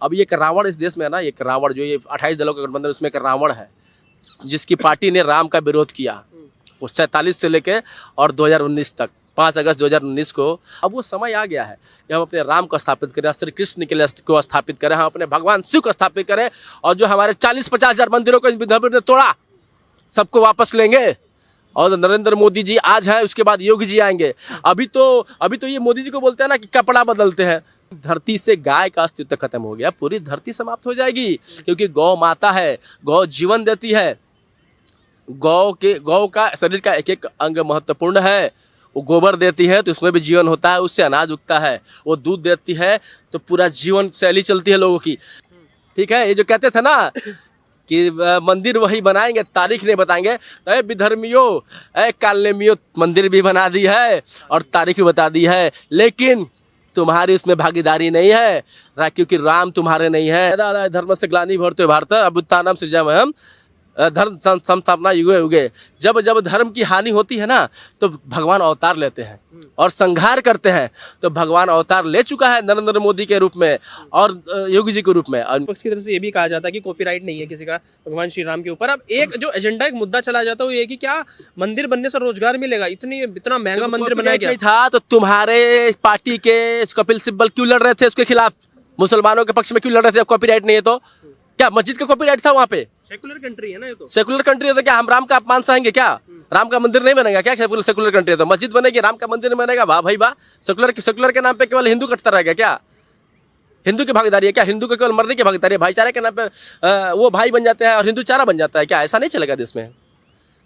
अब ये एक रावण इस देश में है ना, एक रावण जो ये 28 दलों का गठबंधन, उसमें एक रावण है जिसकी पार्टी ने राम का विरोध किया, वो 47 से लेके और 2019 तक, 5 अगस्त 2019 को। अब वो समय आ गया है कि हम अपने राम को स्थापित करें, श्री कृष्ण के लिए को स्थापित करें, हम अपने भगवान शिव को स्थापित करें, और जो हमारे 40-50 हजार मंदिरों को ने तोड़ा, सबको वापस लेंगे। और नरेंद्र मोदी जी आज है, उसके बाद योगी जी आएंगे। अभी तो ये मोदी जी को बोलते हैं ना कि कपड़ा बदलते हैं। धरती से गाय का अस्तित्व खत्म हो गया, पूरी धरती समाप्त हो जाएगी, क्योंकि गौ माता है, गौ जीवन देती है। गौ का शरीर का एक एक अंग महत्वपूर्ण है। वो गोबर देती है तो उसमें भी जीवन होता है, उससे अनाज उगता है। वो दूध देती है तो पूरा जीवन शैली चलती है लोगों की। ठीक है, ये जो कहते थे ना कि मंदिर वही बनाएंगे, तारीख नहीं बताएंगे, तो विधर्मियों, कालनेमियों, मंदिर भी बना दी है और तारीख भी बता दी है, लेकिन तुम्हारी उसमें भागीदारी नहीं है, क्योंकि राम तुम्हारे नहीं है। धर्म से ग्लानि भरते भारत अभ्युत्थानम सृजाम्यहम् धर्म संस्थापना युगे युगे। जब जब धर्म की हानि होती है ना तो भगवान अवतार लेते हैं और संहार करते हैं। तो भगवान अवतार ले चुका है नरेंद्र मोदी के रूप में और योगी जी के रूप में। विपक्ष की तरफ से ये भी कहा जाता है कि कॉपीराइट नहीं है किसी का भगवान श्री राम के ऊपर। अब एक जो एजेंडा, एक मुद्दा चला जाता है वो ये कि क्या मंदिर बनने से रोजगार मिलेगा? इतना महंगा मंदिर बनाया गया था तो तुम्हारे पार्टी के कपिल सिब्बल क्यों लड़ रहे थे उसके खिलाफ? मुसलमानों के पक्ष में क्यों लड़ रहे थे? कॉपीराइट नहीं है तो क्या मस्जिद का कॉपीराइट था वहाँ पे? सेकुलर कंट्री है ना ये तो। सेकुलर कंट्री है तो क्या हम राम का अपमान सहेंगे क्या? राम का मंदिर नहीं बनेगा क्या? सेकुलर कंट्री है तो मस्जिद बनेगी, राम का मंदिर नहीं बनेगा? वाह भाई वाह। सेकुलर के नाम पे केवल हिंदू कटता रहेगा क्या? हिंदू की भागीदारी है क्या? हिंदू के केवल मरने की भागीदारी है? भाईचारे के नाम पे वो भाई बन जाते हैं और हिंदू चारा बन जाता है क्या? ऐसा नहीं चलेगा देश में।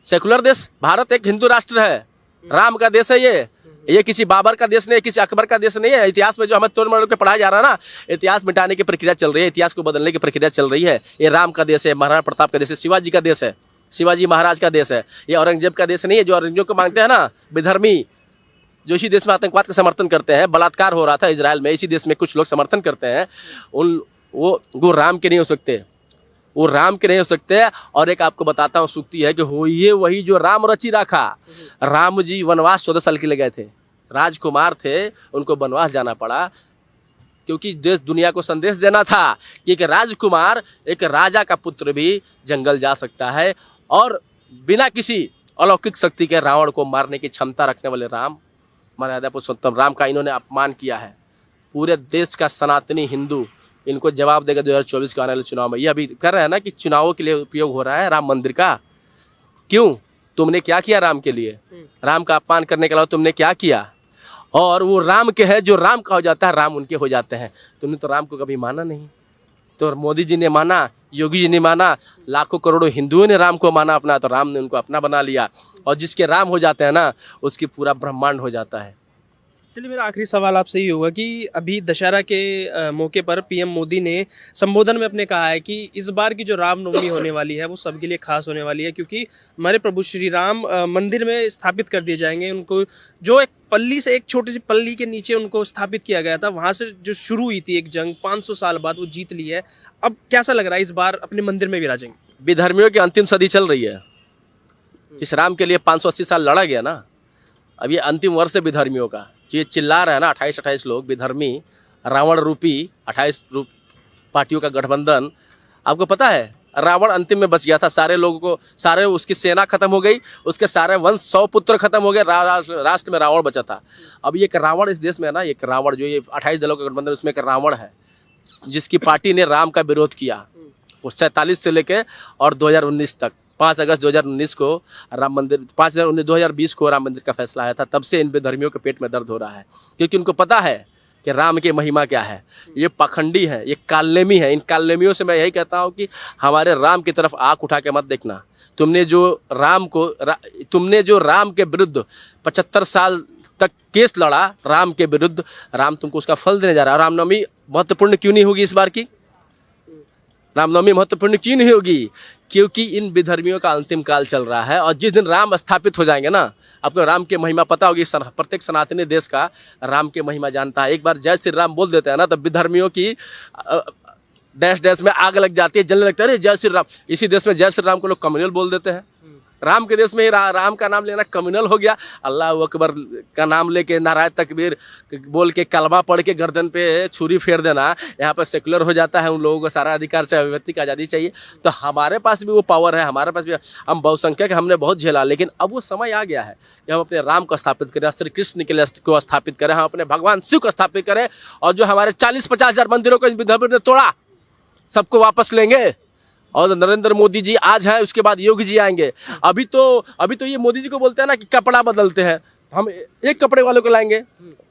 सेकुलर देश भारत एक हिंदू राष्ट्र है, राम का देश है ये किसी बाबर का देश नहीं, किसी अकबर का देश नहीं है। इतिहास में जो हमें तोड़ मरोड़ के पढ़ाया जा रहा है ना, इतिहास मिटाने की प्रक्रिया चल रही है, इतिहास को बदलने की प्रक्रिया चल रही है। ये राम का देश है, महाराणा प्रताप का देश है, शिवाजी का देश है, शिवाजी महाराज का देश है। ये औरंगजेब का देश नहीं है जो औरंगजेब को मांगते हैं ना विधर्मी, जो इसी देश में आतंकवाद का समर्थन करते हैं। बलात्कार हो रहा था इजराइल में, इसी देश में कुछ लोग समर्थन करते हैं। वो राम के नहीं हो सकते, वो राम के नहीं हो सकते। और एक आपको बताता हूँ सूक्ति है कि होइए वही जो राम रचि रखा। राम जी वनवास 14 साल के लिए गए थे, राजकुमार थे, उनको वनवास जाना पड़ा क्योंकि देश दुनिया को संदेश देना था कि एक राजकुमार, एक राजा का पुत्र भी जंगल जा सकता है और बिना किसी अलौकिक शक्ति के रावण को मारने की क्षमता रखने वाले राम, मर्यादा पुरुषोत्तम राम का इन्होंने अपमान किया है। पूरे देश का सनातनी हिंदू इनको जवाब देगा 2024 के आने वाले चुनाव में। ये अभी कर रहे हैं ना कि चुनावों के लिए उपयोग हो रहा है राम मंदिर का। क्यों? तुमने क्या किया राम के लिए? राम का अपमान करने के अलावा तुमने क्या किया? और वो राम के हैं, जो राम का हो जाता है राम उनके हो जाते हैं। तुमने तो राम को कभी माना नहीं। तो मोदी जी ने माना, योगी जी ने माना, लाखों करोड़ों हिंदुओं ने राम को माना अपना, तो राम ने उनको अपना बना लिया। और जिसके राम हो जाते हैं ना उसकी पूरा ब्रह्मांड हो जाता है। चलिए, मेरा आखिरी सवाल आपसे ये होगा कि अभी दशहरा के मौके पर पीएम मोदी ने संबोधन में अपने कहा है कि इस बार की जो रामनवमी होने वाली है वो सबके लिए खास होने वाली है, क्योंकि हमारे प्रभु श्री राम मंदिर में स्थापित कर दिए जाएंगे। उनको जो एक पल्ली से, एक छोटी सी पल्ली के नीचे उनको स्थापित किया गया था, वहाँ से जो शुरू हुई थी एक जंग 500 साल बाद, वो जीत ली है। अब कैसा लग रहा है इस बार अपने मंदिर में विराजेंगे? विधर्मियों की अंतिम सदी चल रही है। इस राम के लिए 580 साल लड़ा गया ना, अब ये अंतिम वर्ष है विधर्मियों का। ये चिल्ला रहे हैं ना 28 लोग विधर्मी, रावण रूपी 28 पार्टियों का गठबंधन। आपको पता है रावण अंतिम में बच गया था, सारे लोगों को, सारे उसकी सेना खत्म हो गई, उसके सारे वंश 100 पुत्र खत्म हो गए, राष्ट्र में रावण बचा था। अब ये एक रावण इस देश में है ना, एक रावण जो ये 28 दलों का गठबंधन, उसमें एक रावण है जिसकी पार्टी ने राम का विरोध किया, वो 47 से लेके और 2019 तक। 5 अगस्त 2019 को राम मंदिर, 2020 को राम मंदिर का फैसला आया था। तब से इन बेधर्मियों के पेट में दर्द हो रहा है, क्योंकि उनको पता है कि राम की महिमा क्या है। ये पाखंडी है, ये कालनेमी है। इन कालनेमियों से मैं यही कहता हूँ कि हमारे राम की तरफ आँख उठा के मत देखना। तुमने जो राम के विरुद्ध 75 साल तक केस लड़ा राम के विरुद्ध, राम तुमको उसका फल देने जा रहा है। रामनवमी महत्वपूर्ण क्यों नहीं होगी इस बार की? रामनवमी महत्वपूर्ण क्यों नहीं होगी? क्योंकि इन विधर्मियों का अंतिम काल चल रहा है। और जिस दिन राम स्थापित हो जाएंगे ना, आपको राम की महिमा पता होगी। प्रत्येक सनातनी देश का राम की महिमा जानता है। एक बार जय श्री राम बोल देते हैं ना तो विधर्मियों की डैश डैश में आग लग जाती है, जलने लगता है, अरे जय श्री राम। इसी देश में जय श्री राम को लोग कम्युनल बोल देते हैं। राम के देश में ही राम का नाम लेना कम्युनल हो गया। अल्लाह अकबर का नाम लेके नाराज तकबीर बोल के कलमा पढ़ के गर्दन पे छुरी फेर देना, यहाँ पर सेकुलर हो जाता है। उन लोगों को सारा अधिकार चाहिए, अभिव्यक्ति की आज़ादी चाहिए। तो हमारे पास भी वो पावर है, हमारे पास भी, हम बहुसंख्यक हमने बहुत झेला, लेकिन अब वो समय आ गया है कि हम अपने राम को स्थापित करें, श्री कृष्ण के लिए को स्थापित करें, हम अपने भगवान शिव को स्थापित करें। और जो हमारे 40-50 हज़ार मंदिरों को ने तोड़ा, सबको वापस लेंगे। और नरेंद्र मोदी जी आज है, उसके बाद योगी जी आएंगे। अभी तो ये मोदी जी को बोलते हैं ना कि कपड़ा बदलते हैं, हम एक कपड़े वालों को लाएंगे।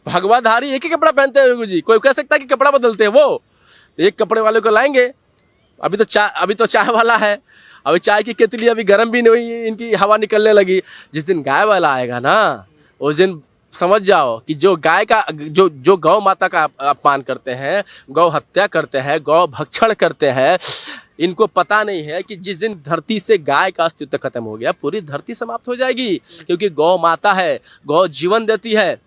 भगवाधारी एक ही कपड़ा पहनते हैं योगी जी, कोई कह सकता है कि कपड़ा बदलते हैं? वो एक कपड़े वालों को लाएंगे। अभी तो चाय वाला है, अभी चाय की केतली अभी गर्म भी नहीं हुई, इनकी हवा निकलने लगी। जिस दिन गाय वाला आएगा ना, उस दिन समझ जाओ कि जो गाय का जो गौ माता का अपमान करते हैं, गौ हत्या करते हैं, गौ भक्षण करते हैं, इनको पता नहीं है कि जिस दिन धरती से गाय का अस्तित्व खत्म हो गया, पूरी धरती समाप्त हो जाएगी। क्योंकि गौ माता है, गौ जीवन देती है।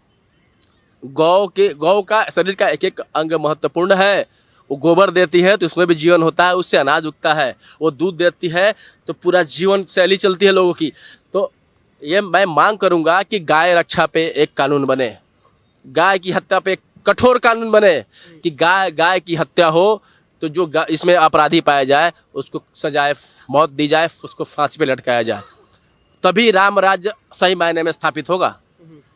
गौ का शरीर का एक एक अंग महत्वपूर्ण है। वो गोबर देती है तो उसमें भी जीवन होता है, उससे अनाज उगता है। वो दूध देती है तो पूरा जीवन शैली चलती है लोगों की। तो ये मैं मांग करूंगा कि गाय रक्षा पे एक कानून बने, गाय की हत्या पे एक कठोर कानून बने कि गाय की हत्या हो तो जो इसमें अपराधी पाया जाए उसको सजाए, मौत दी जाए, उसको फांसी पे लटकाया जाए। तभी राम राज्य सही मायने में स्थापित होगा,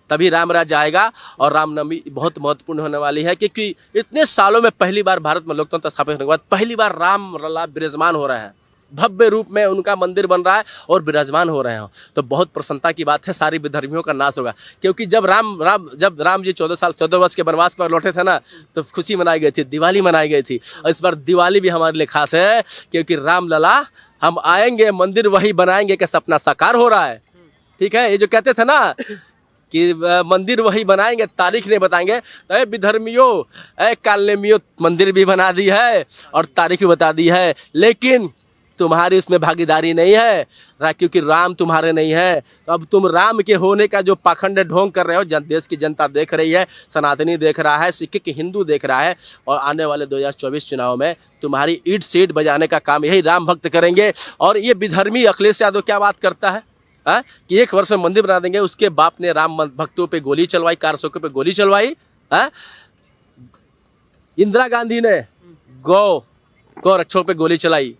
तभी राम राज्य आएगा। और रामनवमी बहुत महत्वपूर्ण होने वाली है, क्योंकि इतने सालों में पहली बार भारत में लोकतंत्र स्थापित होने के बाद पहली बार राम लला विराजमान हो रहे हैं, भव्य रूप में उनका मंदिर बन रहा है और विराजमान हो रहे हैं। तो बहुत प्रसन्नता की बात है, सारी विधर्मियों का नाश होगा। क्योंकि जब राम जी 14 वर्ष के वनवास पर लौटे थे ना, तो खुशी मनाई गई थी, दिवाली मनाई गई थी। और इस बार दिवाली भी हमारे लिए खास है, क्योंकि राम लला हम आएंगे, मंदिर वही बनाएंगे का सपना साकार हो रहा है। ठीक है, ये जो कहते थे ना कि मंदिर वही बनाएंगे, तारीख नहीं बताएंगे, तो ए विधर्मियों, ए कालनेमियों, मंदिर भी बना दी है और तारीख भी बता दी है, लेकिन तुम्हारी उसमें भागीदारी नहीं है, क्योंकि राम तुम्हारे नहीं है। तो अब तुम राम के होने का जो पाखंड ढोंग कर रहे हो, देश की जनता देख रही है, सनातनी देख रहा है, सिख के हिंदू देख रहा है। और आने वाले 2024 चुनाव में तुम्हारी ईंट सीट बजाने का काम यही राम भक्त करेंगे। और ये विधर्मी अखिलेश यादव क्या बात करता है कि 1 वर्ष में मंदिर बना देंगे। उसके बाप ने राम भक्तों पे गोली चलवाई, कारसेवकों पे गोली चलवाई। इंदिरा गांधी ने गौ रक्षकों पे गोली चलाई,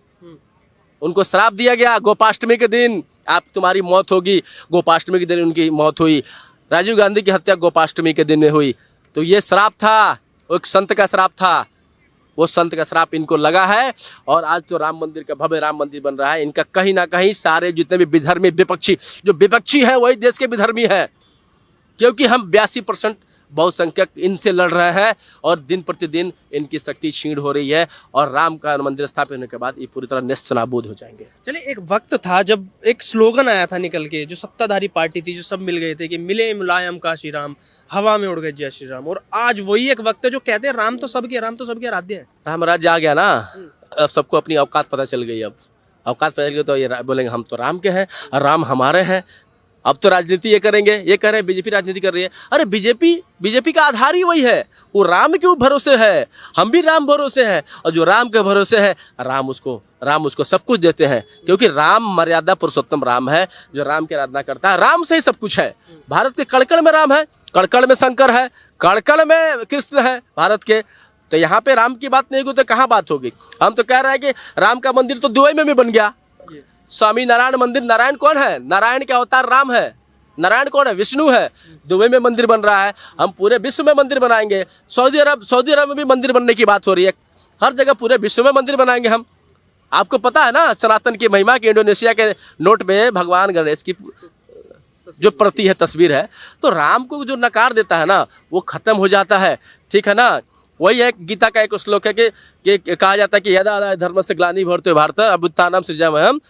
उनको श्राप दिया गया, गोपाष्टमी के दिन तुम्हारी मौत होगी। गोपाष्टमी के दिन उनकी मौत हुई। राजीव गांधी की हत्या गोपाष्टमी के दिन में हुई। तो ये श्राप था, वो एक संत का श्राप था, वो संत का श्राप इनको लगा है। और आज तो राम मंदिर का भव्य राम मंदिर बन रहा है। इनका कहीं ना कहीं सारे जितने भी विधर्मी विपक्षी, जो विपक्षी है वही देश के विधर्मी है, क्योंकि हम 82% बहुसंख्यक इनसे लड़ रहे हैं और दिन प्रतिदिन इनकी शक्ति क्षीण हो रही है। और राम का मंदिर स्थापित होने के बाद ये पूरी तरह नेस्तनाबूद हो जाएंगे। चलिए, एक वक्त था जब एक स्लोगन आया था निकल के, जो सत्ताधारी पार्टी थी, जो सब मिल गए थे कि मिले मुलायम काशी राम, हवा में उड़ गए जय श्री राम। और आज वही एक वक्त है जो कहते हैं राम तो सबके आराध्य है। राम राज्य आ गया ना, अब सबको अपनी औकात पता चल गई। अब औकात पता चल गई तो ये बोलेंगे हम तो राम के हैं और राम हमारे हैं। अब तो राजनीति ये करेंगे, ये कह रहे हैं बीजेपी राजनीति कर रही है। अरे बीजेपी का आधार ही वही है, वो राम के भरोसे है, हम भी राम भरोसे हैं। और जो राम के भरोसे है, राम उसको सब कुछ देते हैं, क्योंकि राम मर्यादा पुरुषोत्तम राम है। जो राम की आराधना करता है, राम से ही सब कुछ है। भारत के कड़कड़ में राम है, कड़कड़ में शंकर है, कड़कड़ में कृष्ण है भारत के। तो यहाँ पे राम की बात नहीं होगी तो कहाँ बात होगी। हम तो कह रहे हैं कि राम का मंदिर तो दुबई में भी बन गया, स्वामी नारायण मंदिर। नारायण कौन है? नारायण के अवतार राम है। नारायण कौन है? विष्णु है। दुबई में मंदिर बन रहा है, हम पूरे विश्व में मंदिर बनाएंगे। सऊदी अरब में भी मंदिर बनने की बात हो रही है। हर जगह पूरे विश्व में मंदिर बनाएंगे हम। आपको पता है ना सनातन की महिमा की इंडोनेशिया के नोट पे भगवान गणेश की जो प्रति है, तस्वीर है। तो राम को जो नकार देता है ना, वो खत्म हो जाता है। ठीक है ना, वही है गीता का एक श्लोक है कि कहा जाता है कि यदा धर्म से ग्लानि भवति भारत अभ्युत्थानम सृजाम्यहम्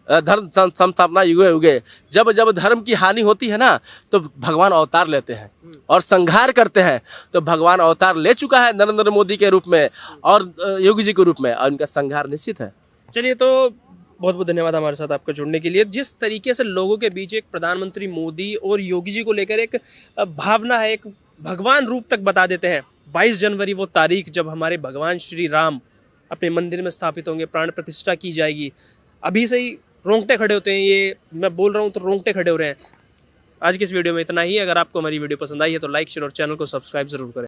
धर्म संस्थापना युगे युगे। जब जब धर्म की हानि होती है ना, तो भगवान अवतार लेते हैं और संहार करते हैं। तो भगवान अवतार ले चुका है नरेंद्र मोदी के रूप में और योगी जी के रूप में, और उनका संहार निश्चित है। चलिए, तो बहुत बहुत धन्यवाद हमारे साथ आपका जुड़ने के लिए। जिस तरीके से लोगों के बीच एक प्रधानमंत्री मोदी और योगी जी को लेकर एक भावना है, एक भगवान रूप तक बता देते हैं। 22 जनवरी वो तारीख जब हमारे भगवान श्री राम अपने मंदिर में स्थापित होंगे, प्राण प्रतिष्ठा की जाएगी। अभी से ही रोंगटे खड़े होते हैं, ये मैं बोल रहा हूँ तो रोंगटे खड़े हो रहे हैं। आज की इस वीडियो में इतना ही। अगर आपको हमारी वीडियो पसंद आई है तो लाइक शेयर और चैनल को सब्सक्राइब जरूर करें।